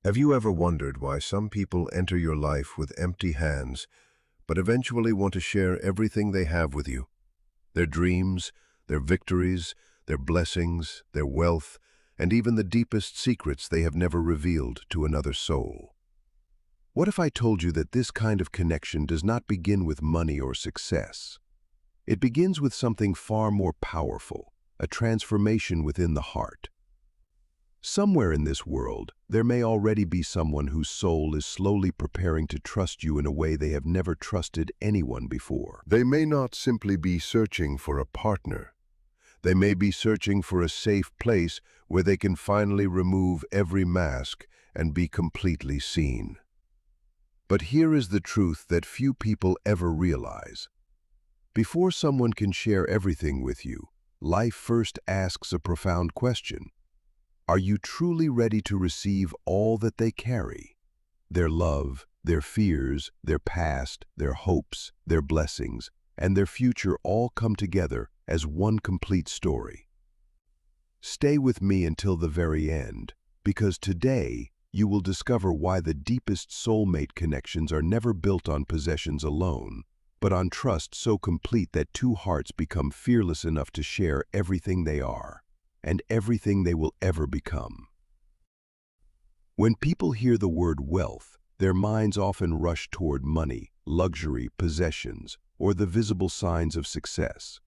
Have you ever wondered why some people enter your life with empty hands, but eventually want to share everything they have with you? Their dreams, their victories, their blessings, their wealth, and even the deepest secrets they have never revealed to another soul. What if I told you that this kind of connection does not begin with money or success? It begins with something far more powerful, a transformation within the heart. Somewhere in this world, there may already be someone whose soul is slowly preparing to trust you in a way they have never trusted anyone before. They may not simply be searching for a partner. They may be searching for a safe place where they can finally remove every mask and be completely seen. But here is the truth that few people ever realize. Before someone can share everything with you, life first asks a profound question. Are you truly ready to receive all that they carry? Their love, their fears, their past, their hopes, their blessings, and their future all come together as one complete story. Stay with me until the very end, because today you will discover why the deepest soulmate connections are never built on possessions alone, but on trust so complete that two hearts become fearless enough to share everything they are and everything they will ever become. When people hear the word wealth, their minds often rush toward money, luxury, possessions, or the visible signs of success.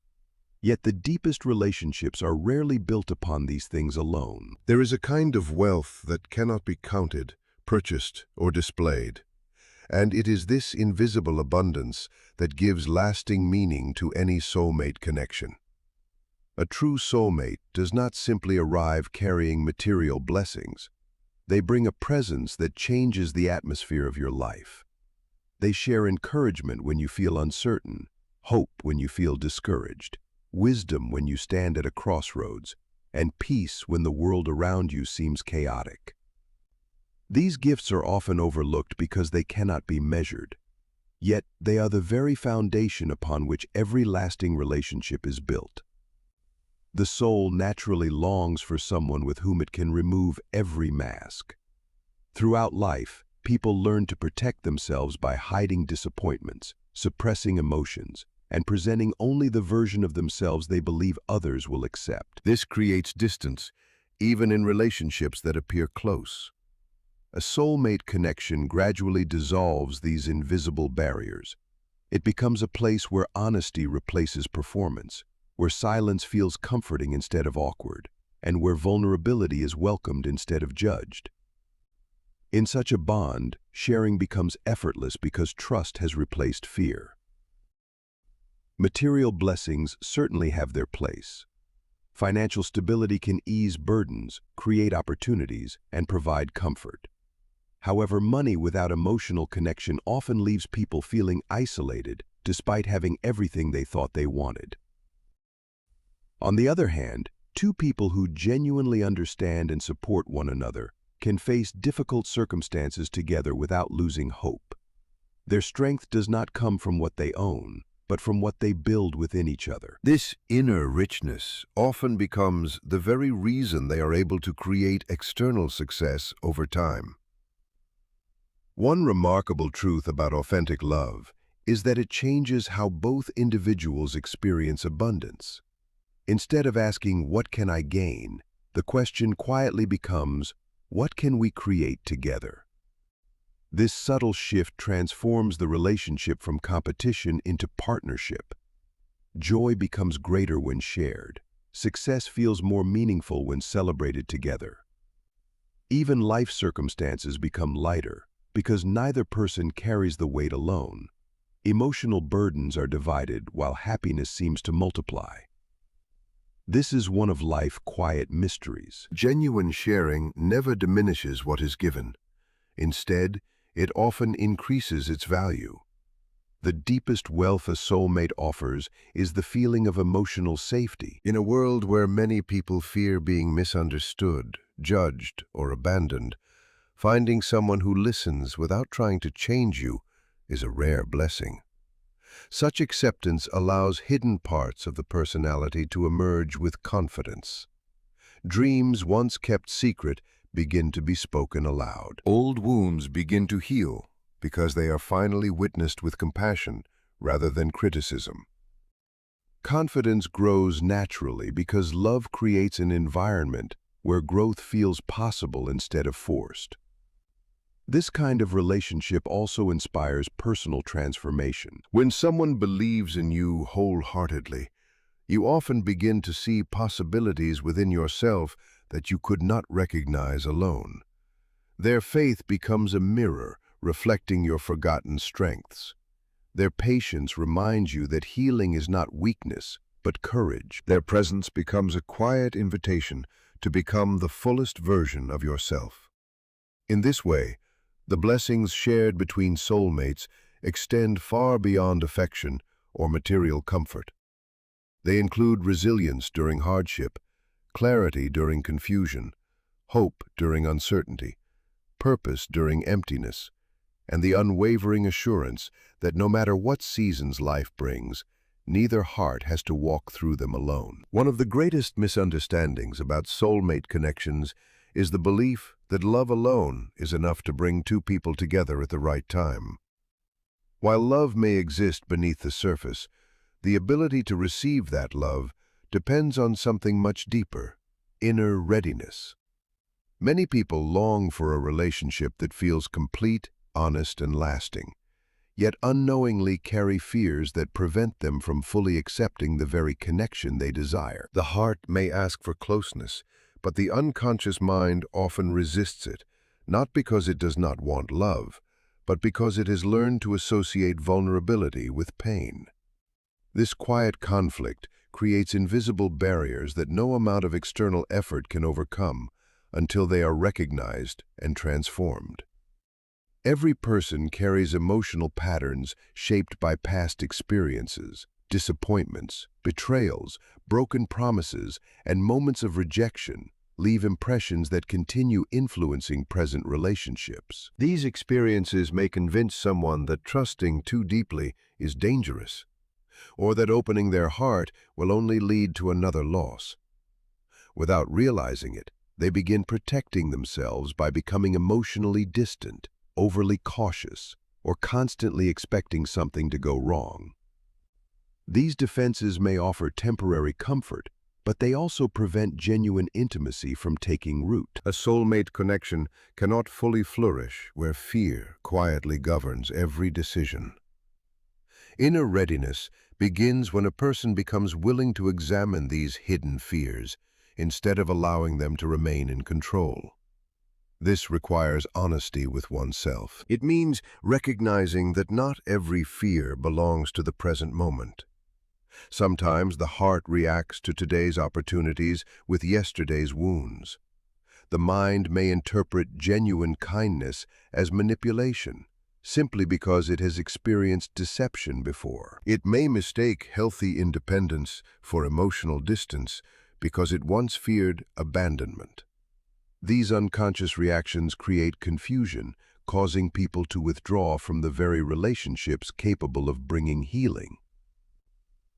Yet the deepest relationships are rarely built upon these things alone. There is a kind of wealth that cannot be counted, purchased, or displayed. And it is this invisible abundance that gives lasting meaning to any soulmate connection. A true soulmate does not simply arrive carrying material blessings. They bring a presence that changes the atmosphere of your life. They share encouragement when you feel uncertain, hope when you feel discouraged, wisdom when you stand at a crossroads, and peace when the world around you seems chaotic. These gifts are often overlooked because they cannot be measured. Yet they are the very foundation upon which every lasting relationship is built. The soul naturally longs for someone with whom it can remove every mask. Throughout life, people learn to protect themselves by hiding disappointments, suppressing emotions, and presenting only the version of themselves they believe others will accept. This creates distance, even in relationships that appear close. A soulmate connection gradually dissolves these invisible barriers. It becomes a place where honesty replaces performance, where silence feels comforting instead of awkward, and where vulnerability is welcomed instead of judged. In such a bond, sharing becomes effortless because trust has replaced fear. Material blessings certainly have their place. Financial stability can ease burdens, create opportunities, and provide comfort. However, money without emotional connection often leaves people feeling isolated, despite having everything they thought they wanted. On the other hand, two people who genuinely understand and support one another can face difficult circumstances together without losing hope. Their strength does not come from what they own, but from what they build within each other. This inner richness often becomes the very reason they are able to create external success over time. One remarkable truth about authentic love is that it changes how both individuals experience abundance. Instead of asking, "What can I gain?" the question quietly becomes, "What can we create together?" This subtle shift transforms the relationship from competition into partnership. Joy becomes greater when shared. Success feels more meaningful when celebrated together. Even life circumstances become lighter because neither person carries the weight alone. Emotional burdens are divided while happiness seems to multiply. This is one of life's quiet mysteries. Genuine sharing never diminishes what is given. Instead, it often increases its value. The deepest wealth a soulmate offers is the feeling of emotional safety. In a world where many people fear being misunderstood, judged, or abandoned, finding someone who listens without trying to change you is a rare blessing. Such acceptance allows hidden parts of the personality to emerge with confidence. Dreams once kept secret begin to be spoken aloud. Old wounds begin to heal because they are finally witnessed with compassion rather than criticism. Confidence grows naturally because love creates an environment where growth feels possible instead of forced. This kind of relationship also inspires personal transformation. When someone believes in you wholeheartedly, you often begin to see possibilities within yourself that you could not recognize alone. Their faith becomes a mirror reflecting your forgotten strengths. Their patience reminds you that healing is not weakness, but courage. Their presence becomes a quiet invitation to become the fullest version of yourself. In this way, the blessings shared between soulmates extend far beyond affection or material comfort. They include resilience during hardship, clarity during confusion, hope during uncertainty, purpose during emptiness, and the unwavering assurance that no matter what seasons life brings, neither heart has to walk through them alone. One of the greatest misunderstandings about soulmate connections is the belief that love alone is enough to bring two people together at the right time. While love may exist beneath the surface, the ability to receive that love depends on something much deeper: inner readiness. Many people long for a relationship that feels complete, honest, and lasting, yet unknowingly carry fears that prevent them from fully accepting the very connection they desire. The heart may ask for closeness, but the unconscious mind often resists it, not because it does not want love, but because it has learned to associate vulnerability with pain. This quiet conflict creates invisible barriers that no amount of external effort can overcome until they are recognized and transformed. Every person carries emotional patterns shaped by past experiences, disappointments, betrayals, broken promises, and moments of rejection leave impressions that continue influencing present relationships. These experiences may convince someone that trusting too deeply is dangerous, or that opening their heart will only lead to another loss. Without realizing it, they begin protecting themselves by becoming emotionally distant, overly cautious, or constantly expecting something to go wrong. These defenses may offer temporary comfort, but they also prevent genuine intimacy from taking root. A soulmate connection cannot fully flourish where fear quietly governs every decision. Inner readiness begins when a person becomes willing to examine these hidden fears instead of allowing them to remain in control. This requires honesty with oneself. It means recognizing that not every fear belongs to the present moment. Sometimes the heart reacts to today's opportunities with yesterday's wounds. The mind may interpret genuine kindness as manipulation, simply because it has experienced deception before. It may mistake healthy independence for emotional distance because it once feared abandonment. These unconscious reactions create confusion, causing people to withdraw from the very relationships capable of bringing healing.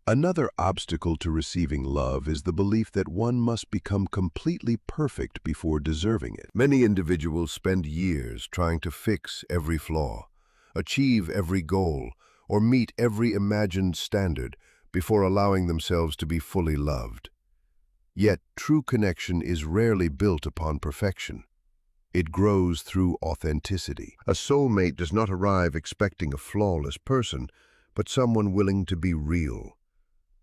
Another obstacle to receiving love is the belief that one must become completely perfect before deserving it. Many individuals spend years trying to fix every flaw, achieve every goal, or meet every imagined standard before allowing themselves to be fully loved. Yet, true connection is rarely built upon perfection. It grows through authenticity. A soulmate does not arrive expecting a flawless person, but someone willing to be real.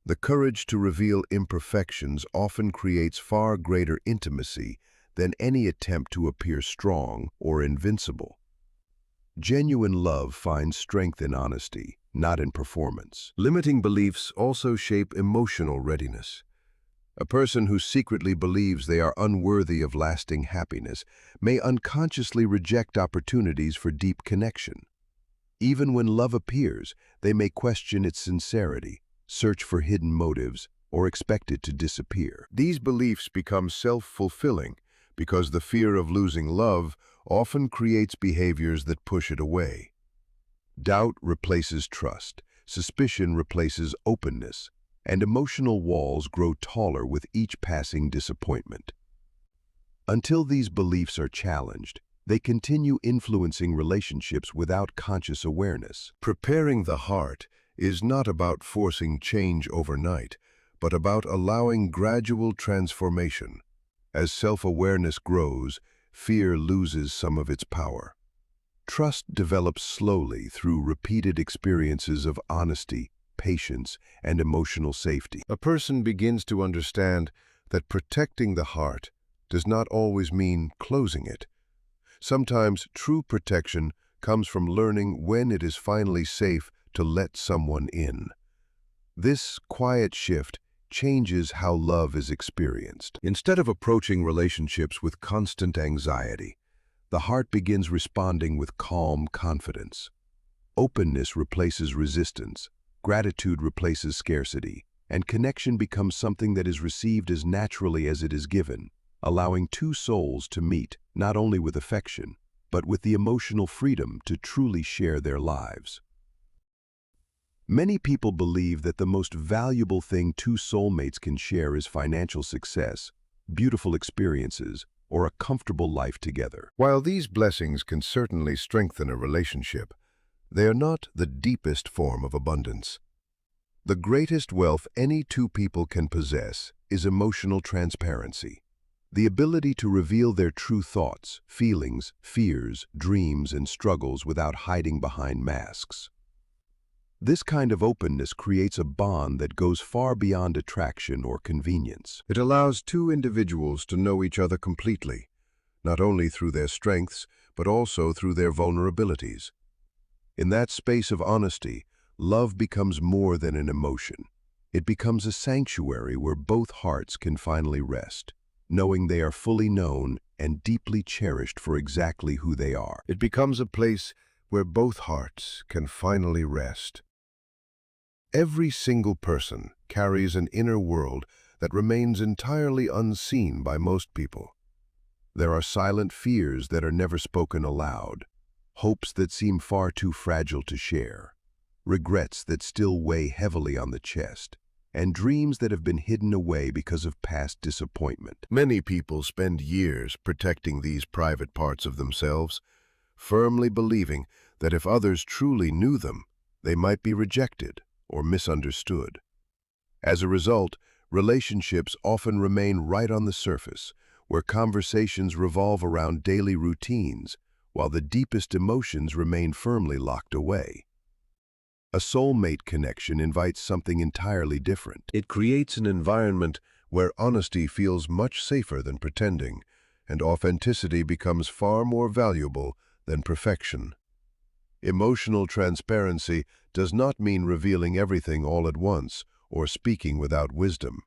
The courage to reveal imperfections often creates far greater intimacy than any attempt to appear strong or invincible. Genuine love finds strength in honesty, not in performance. Limiting beliefs also shape emotional readiness. A person who secretly believes they are unworthy of lasting happiness may unconsciously reject opportunities for deep connection. Even when love appears, they may question its sincerity, search for hidden motives, or expect it to disappear. These beliefs become self-fulfilling because the fear of losing love often creates behaviors that push it away. Doubt replaces trust, suspicion replaces openness, and emotional walls grow taller with each passing disappointment. Until these beliefs are challenged, they continue influencing relationships without conscious awareness. Preparing the heart is not about forcing change overnight, but about allowing gradual transformation. As self-awareness grows, fear loses some of its power. Trust develops slowly through repeated experiences of honesty, patience, and emotional safety. A person begins to understand that protecting the heart does not always mean closing it. Sometimes true protection comes from learning when it is finally safe to let someone in. This quiet shift changes how love is experienced. Instead of approaching relationships with constant anxiety, the heart begins responding with calm confidence. Openness replaces resistance, gratitude replaces scarcity, and connection becomes something that is received as naturally as it is given, allowing two souls to meet not only with affection, but with the emotional freedom to truly share their lives. Many people believe that the most valuable thing two soulmates can share is financial success, beautiful experiences, or a comfortable life together. While these blessings can certainly strengthen a relationship, they are not the deepest form of abundance. The greatest wealth any two people can possess is emotional transparency, the ability to reveal their true thoughts, feelings, fears, dreams, and struggles without hiding behind masks. This kind of openness creates a bond that goes far beyond attraction or convenience. It allows two individuals to know each other completely, not only through their strengths, but also through their vulnerabilities. In that space of honesty, love becomes more than an emotion. It becomes a sanctuary where both hearts can finally rest, knowing they are fully known and deeply cherished for exactly who they are. It becomes a place where both hearts can finally rest. Every single person carries an inner world that remains entirely unseen by most people. There are silent fears that are never spoken aloud, hopes that seem far too fragile to share, regrets that still weigh heavily on the chest, and dreams that have been hidden away because of past disappointment. Many people spend years protecting these private parts of themselves, firmly believing that if others truly knew them, they might be rejected or misunderstood. As a result, relationships often remain right on the surface, where conversations revolve around daily routines, while the deepest emotions remain firmly locked away. A soulmate connection invites something entirely different. It creates an environment where honesty feels much safer than pretending, and authenticity becomes far more valuable than perfection. Emotional transparency does not mean revealing everything all at once or speaking without wisdom.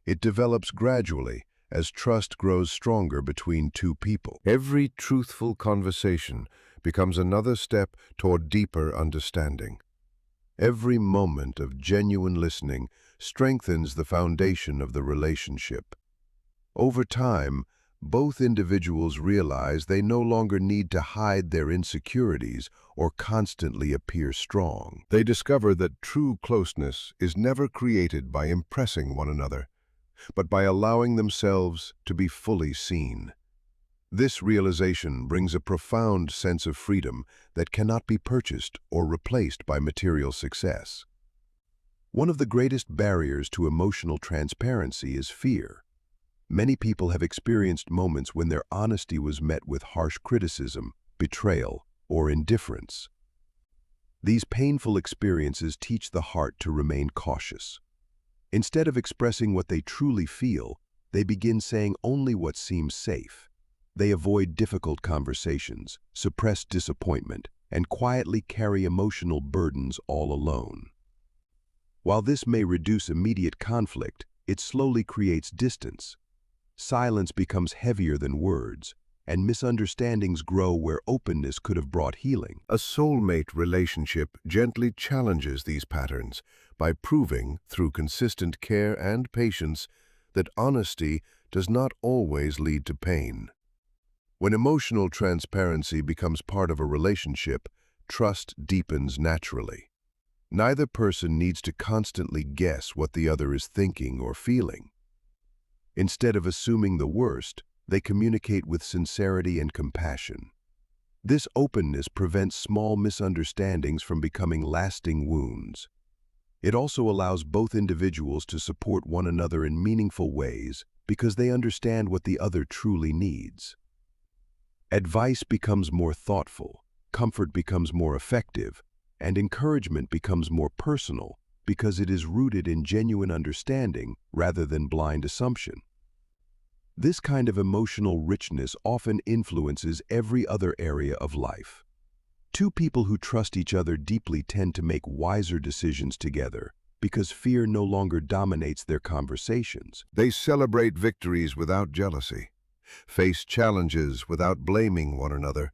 It develops gradually as trust grows stronger between two people. Every truthful conversation becomes another step toward deeper understanding. Every moment of genuine listening strengthens the foundation of the relationship. Over time, both individuals realize they no longer need to hide their insecurities or constantly appear strong. They discover that true closeness is never created by impressing one another, but by allowing themselves to be fully seen. This realization brings a profound sense of freedom that cannot be purchased or replaced by material success. One of the greatest barriers to emotional transparency is fear. Many people have experienced moments when their honesty was met with harsh criticism, betrayal, or indifference. These painful experiences teach the heart to remain cautious. Instead of expressing what they truly feel, they begin saying only what seems safe. They avoid difficult conversations, suppress disappointment, and quietly carry emotional burdens all alone. While this may reduce immediate conflict, it slowly creates distance. Silence becomes heavier than words, and misunderstandings grow where openness could have brought healing. A soulmate relationship gently challenges these patterns by proving, through consistent care and patience, that honesty does not always lead to pain. When emotional transparency becomes part of a relationship, trust deepens naturally. Neither person needs to constantly guess what the other is thinking or feeling. Instead of assuming the worst, They communicate with sincerity and compassion. This openness prevents small misunderstandings from becoming lasting wounds. It also allows both individuals to support one another in meaningful ways because they understand what the other truly needs. Advice becomes more thoughtful, comfort becomes more effective, and encouragement becomes more personal because it is rooted in genuine understanding rather than blind assumption. This kind of emotional richness often influences every other area of life. Two people who trust each other deeply tend to make wiser decisions together because fear no longer dominates their conversations. They celebrate victories without jealousy, face challenges without blaming one another,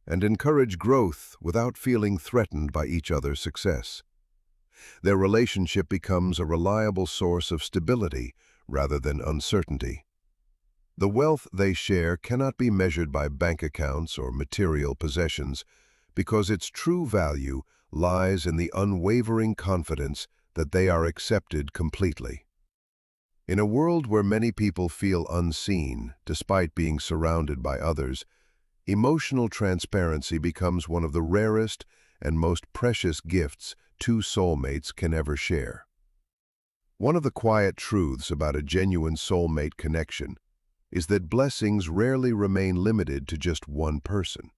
and encourage growth without feeling threatened by each other's success. Their relationship becomes a reliable source of stability rather than uncertainty. The wealth they share cannot be measured by bank accounts or material possessions because its true value lies in the unwavering confidence that they are accepted completely. In a world where many people feel unseen despite being surrounded by others, emotional transparency becomes one of the rarest and most precious gifts two soulmates can ever share. One of the quiet truths about a genuine soulmate connection is that blessings rarely remain limited to just one person.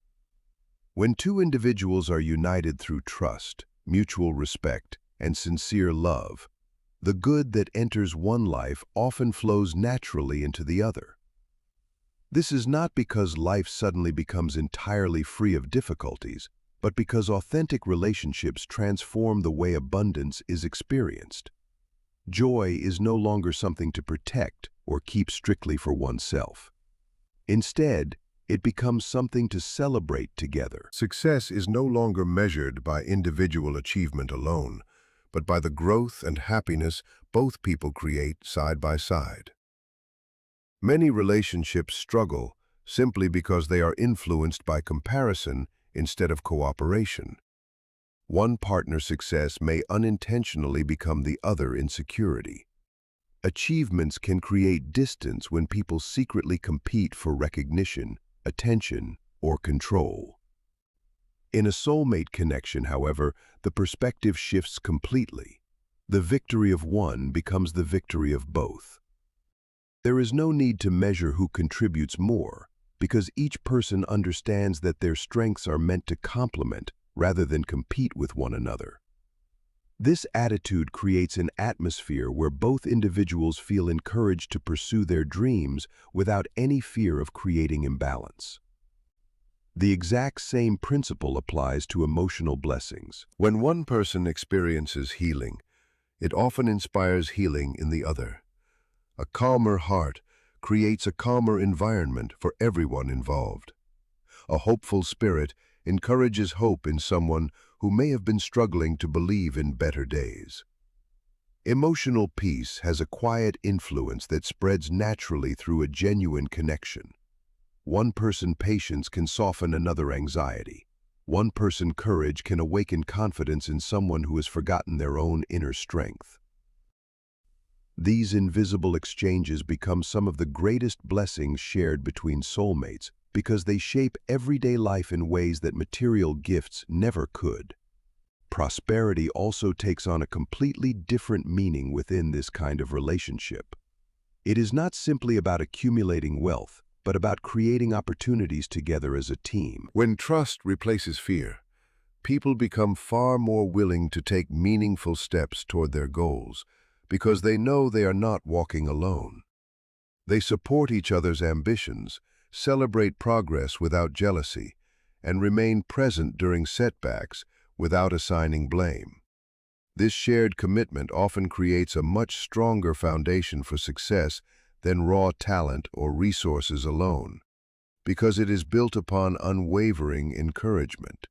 When two individuals are united through trust, mutual respect, and sincere love, the good that enters one life often flows naturally into the other. This is not because life suddenly becomes entirely free of difficulties, but because authentic relationships transform the way abundance is experienced. Joy is no longer something to protect or keep strictly for oneself. Instead, it becomes something to celebrate together. Success is no longer measured by individual achievement alone, but by the growth and happiness both people create side by side. Many relationships struggle simply because they are influenced by comparison instead of cooperation. One partner's success may unintentionally become the other insecurity. Achievements can create distance when people secretly compete for recognition, attention, or control. In a soulmate connection, however, the perspective shifts completely. The victory of one becomes the victory of both. There is no need to measure who contributes more, because each person understands that their strengths are meant to complement rather than compete with one another. This attitude creates an atmosphere where both individuals feel encouraged to pursue their dreams without any fear of creating imbalance. The exact same principle applies to emotional blessings. When one person experiences healing, it often inspires healing in the other. A calmer heart creates a calmer environment for everyone involved. A hopeful spirit encourages hope in someone who may have been struggling to believe in better days. Emotional peace has a quiet influence that spreads naturally through a genuine connection. One person's patience can soften another anxiety. One person's courage can awaken confidence in someone who has forgotten their own inner strength. These invisible exchanges become some of the greatest blessings shared between soulmates because they shape everyday life in ways that material gifts never could. Prosperity also takes on a completely different meaning within this kind of relationship. It is not simply about accumulating wealth, but about creating opportunities together as a team. When trust replaces fear, people become far more willing to take meaningful steps toward their goals because they know they are not walking alone. They support each other's ambitions, celebrate progress without jealousy, and remain present during setbacks without assigning blame. This shared commitment often creates a much stronger foundation for success than raw talent or resources alone, because it is built upon unwavering encouragement.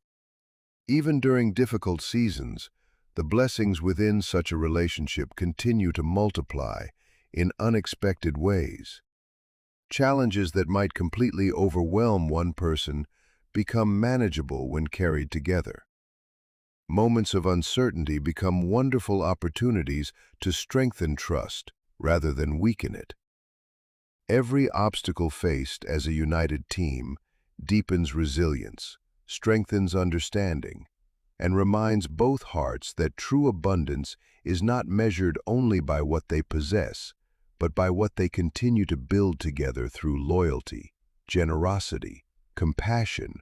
Even during difficult seasons, the blessings within such a relationship continue to multiply in unexpected ways. Challenges that might completely overwhelm one person become manageable when carried together. Moments of uncertainty become wonderful opportunities to strengthen trust rather than weaken it. Every obstacle faced as a united team deepens resilience, strengthens understanding, and reminds both hearts that true abundance is not measured only by what they possess, but by what they continue to build together through loyalty, generosity, compassion,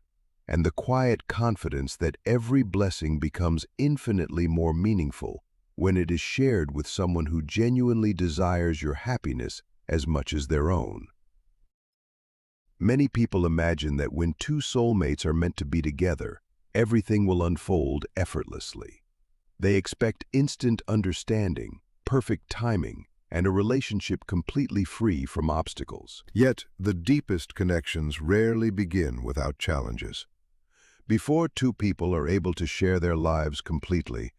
and the quiet confidence that every blessing becomes infinitely more meaningful when it is shared with someone who genuinely desires your happiness as much as their own. Many people imagine that when two soulmates are meant to be together, everything will unfold effortlessly. They expect instant understanding, perfect timing, and a relationship completely free from obstacles. Yet, the deepest connections rarely begin without challenges. Before two people are able to share their lives completely,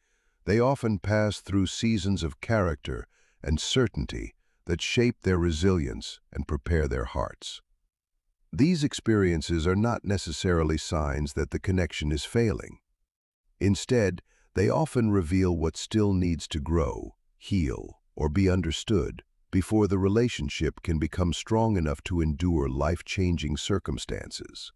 they often pass through seasons of character and certainty that shape their resilience and prepare their hearts. These experiences are not necessarily signs that the connection is failing. Instead, they often reveal what still needs to grow, heal, or be understood before the relationship can become strong enough to endure life-changing circumstances.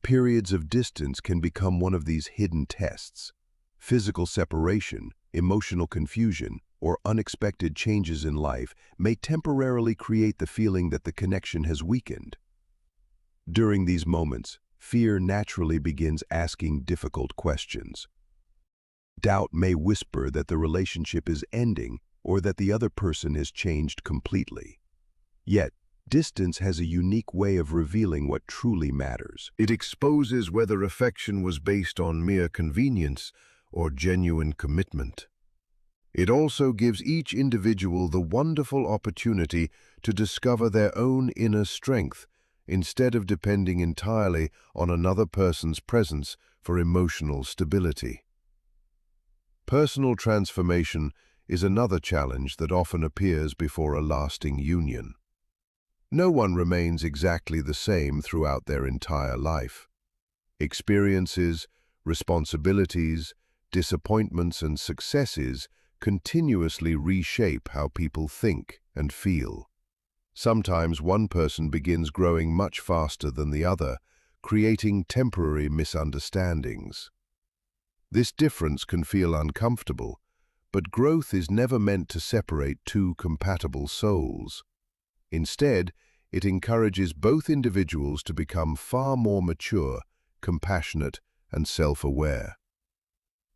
Periods of distance can become one of these hidden tests. Physical separation, emotional confusion, or unexpected changes in life may temporarily create the feeling that the connection has weakened. During these moments, fear naturally begins asking difficult questions. Doubt may whisper that the relationship is ending or that the other person has changed completely. Yet, distance has a unique way of revealing what truly matters. It exposes whether affection was based on mere convenience or genuine commitment. It also gives each individual the wonderful opportunity to discover their own inner strength instead of depending entirely on another person's presence for emotional stability. Personal transformation is another challenge that often appears before a lasting union. No one remains exactly the same throughout their entire life. Experiences, responsibilities, disappointments, and successes continuously reshape how people think and feel. Sometimes one person begins growing much faster than the other, creating temporary misunderstandings. This difference can feel uncomfortable, but growth is never meant to separate two compatible souls. Instead, it encourages both individuals to become far more mature, compassionate, and self-aware.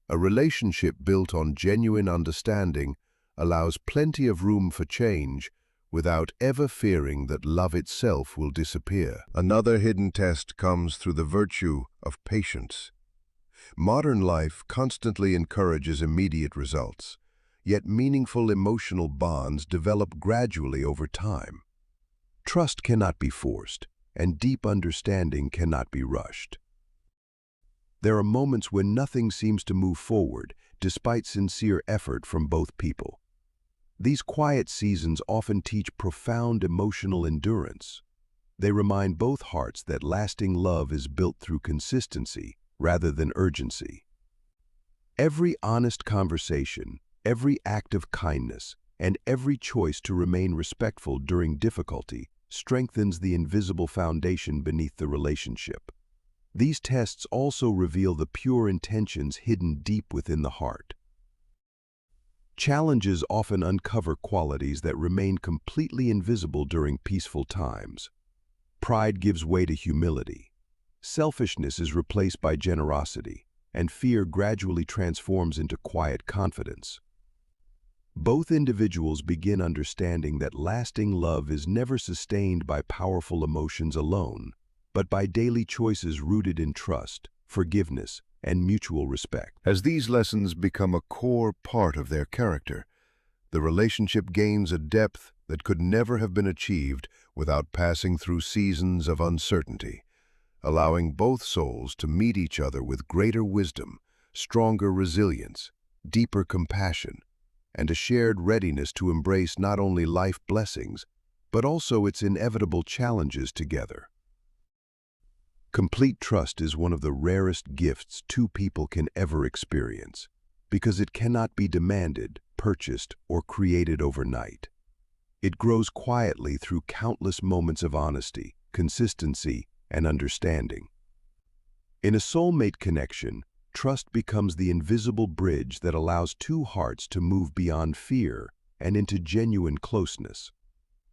A relationship built on genuine understanding allows plenty of room for change without ever fearing that love itself will disappear. Another hidden test comes through the virtue of patience. Modern life constantly encourages immediate results, yet meaningful emotional bonds develop gradually over time. Trust cannot be forced, and deep understanding cannot be rushed. There are moments when nothing seems to move forward, despite sincere effort from both people. These quiet seasons often teach profound emotional endurance. They remind both hearts that lasting love is built through consistency rather than urgency. Every honest conversation, every act of kindness, and every choice to remain respectful during difficulty strengthens the invisible foundation beneath the relationship. These tests also reveal the pure intentions hidden deep within the heart. Challenges often uncover qualities that remain completely invisible during peaceful times. Pride gives way to humility. Selfishness is replaced by generosity, and fear gradually transforms into quiet confidence. Both individuals begin understanding that lasting love is never sustained by powerful emotions alone, but by daily choices rooted in trust, forgiveness, and mutual respect. As these lessons become a core part of their character, the relationship gains a depth that could never have been achieved without passing through seasons of uncertainty, allowing both souls to meet each other with greater wisdom, stronger resilience, deeper compassion, and a shared readiness to embrace not only life blessings, but also its inevitable challenges together. Complete trust is one of the rarest gifts two people can ever experience, because it cannot be demanded, purchased, or created overnight. It grows quietly through countless moments of honesty, consistency, and understanding. In a soulmate connection, trust becomes the invisible bridge that allows two hearts to move beyond fear and into genuine closeness.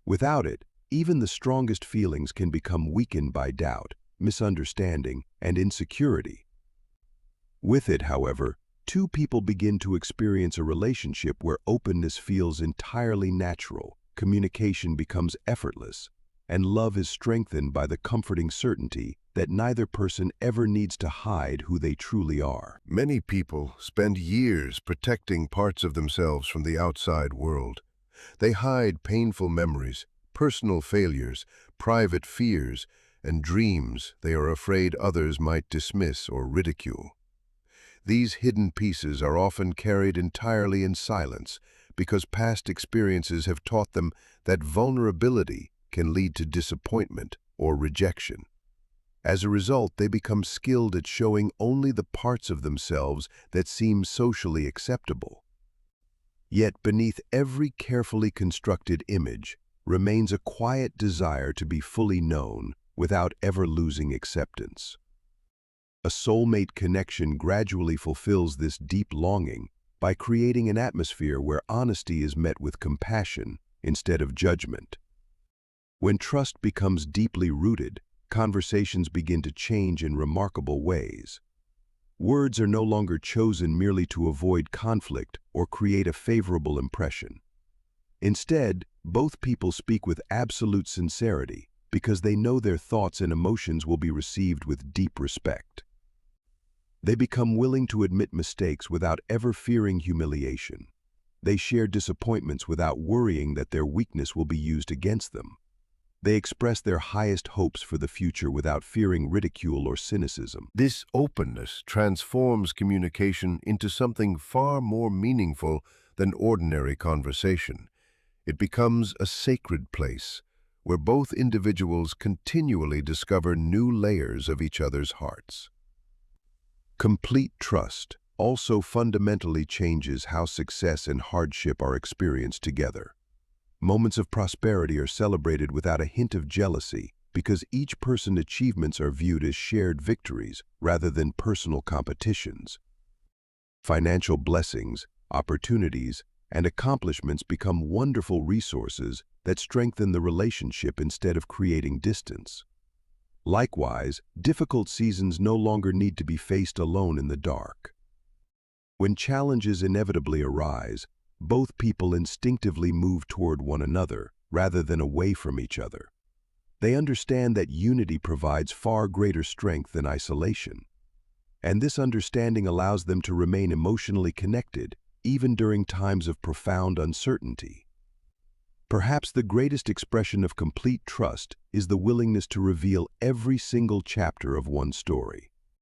Without it, even the strongest feelings can become weakened by doubt, misunderstanding, and insecurity. With it, however, two people begin to experience a relationship where openness feels entirely natural, communication becomes effortless, and love is strengthened by the comforting certainty that neither person ever needs to hide who they truly are. Many people spend years protecting parts of themselves from the outside world. They hide painful memories, personal failures, private fears, and dreams they are afraid others might dismiss or ridicule. These hidden pieces are often carried entirely in silence because past experiences have taught them that vulnerability can lead to disappointment or rejection. As a result, they become skilled at showing only the parts of themselves that seem socially acceptable. Yet beneath every carefully constructed image remains a quiet desire to be fully known without ever losing acceptance. A soulmate connection gradually fulfills this deep longing by creating an atmosphere where honesty is met with compassion instead of judgment. When trust becomes deeply rooted, conversations begin to change in remarkable ways. Words are no longer chosen merely to avoid conflict or create a favorable impression. Instead, both people speak with absolute sincerity because they know their thoughts and emotions will be received with deep respect. They become willing to admit mistakes without ever fearing humiliation. They share disappointments without worrying that their weakness will be used against them. They express their highest hopes for the future without fearing ridicule or cynicism. This openness transforms communication into something far more meaningful than ordinary conversation. It becomes a sacred place where both individuals continually discover new layers of each other's hearts. Complete trust also fundamentally changes how success and hardship are experienced together. Moments of prosperity are celebrated without a hint of jealousy because each person's achievements are viewed as shared victories rather than personal competitions. Financial blessings, opportunities, and accomplishments become wonderful resources that strengthen the relationship instead of creating distance. Likewise, difficult seasons no longer need to be faced alone in the dark. When challenges inevitably arise, both people instinctively move toward one another rather than away from each other. They understand that unity provides far greater strength than isolation, and this understanding allows them to remain emotionally connected even during times of profound uncertainty. Perhaps the greatest expression of complete trust is the willingness to reveal every single chapter of one's story.